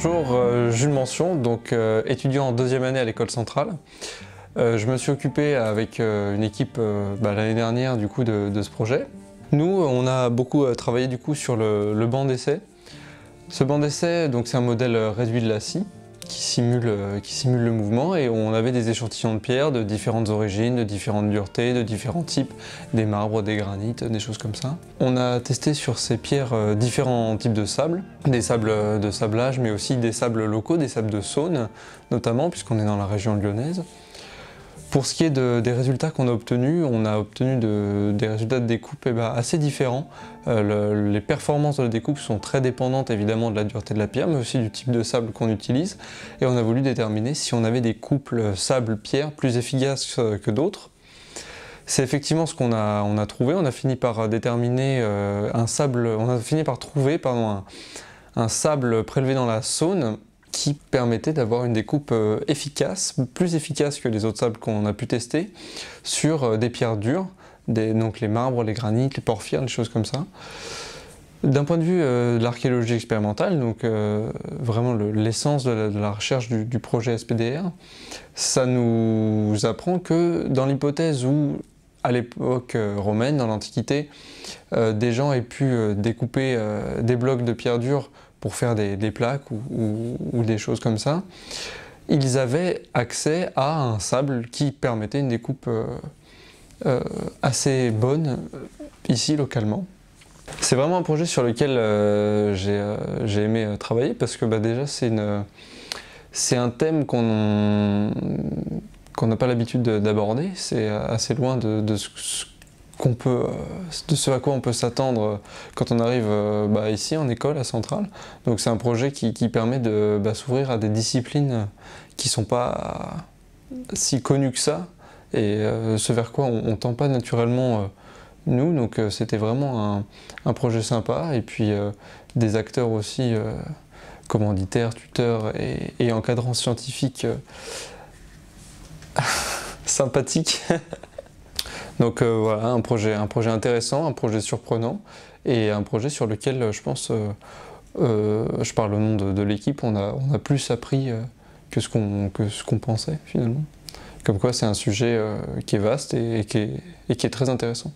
Bonjour, Jules Mention, donc étudiant en deuxième année à l'école centrale. Je me suis occupé avec une équipe l'année dernière du coup de ce projet. Nous, on a beaucoup travaillé du coup sur le banc d'essai. Ce banc d'essai, donc c'est un modèle réduit de la scie qui simule le mouvement, et on avait des échantillons de pierres de différentes origines, de différentes duretés, de différents types, des marbres, des granites, des choses comme ça. On a testé sur ces pierres différents types de sable, des sables de sablage, mais aussi des sables locaux, des sables de Saône notamment, puisqu'on est dans la région lyonnaise. Pour ce qui est des résultats qu'on a obtenus, on a obtenu des résultats de découpe assez différents. Les performances de la découpe sont très dépendantes évidemment de la dureté de la pierre, mais aussi du type de sable qu'on utilise. Et on a voulu déterminer si on avait des couples sable-pierre plus efficaces que d'autres. C'est effectivement ce qu'on a trouvé. On a fini par déterminer trouver un sable prélevé dans la Saône qui permettait d'avoir une découpe efficace, plus efficace que les autres sables qu'on a pu tester, sur des pierres dures, donc les marbres, les granites, les porphyres, les choses comme ça. D'un point de vue de l'archéologie expérimentale, donc vraiment l'essence de la recherche du projet SPDR, ça nous apprend que dans l'hypothèse où, à l'époque romaine, dans l'Antiquité, des gens aient pu découper des blocs de pierre dure pour faire des plaques ou des choses comme ça, ils avaient accès à un sable qui permettait une découpe assez bonne ici localement. C'est vraiment un projet sur lequel j'ai aimé travailler, parce que déjà c'est un thème qu'on n'a pas l'habitude d'aborder. C'est assez loin de ce à quoi on peut s'attendre quand on arrive ici en école à Centrale. Donc c'est un projet qui permet de s'ouvrir à des disciplines qui ne sont pas si connues que ça, et ce vers quoi on ne tend pas naturellement nous. Donc c'était vraiment un projet sympa, et puis des acteurs aussi commanditaires, tuteurs et encadrants scientifiques sympathiques. Donc voilà, un projet intéressant, un projet surprenant, et un projet sur lequel je pense, je parle au nom de l'équipe, on a plus appris que ce qu'on pensait finalement. Comme quoi c'est un sujet qui est vaste et qui est très intéressant.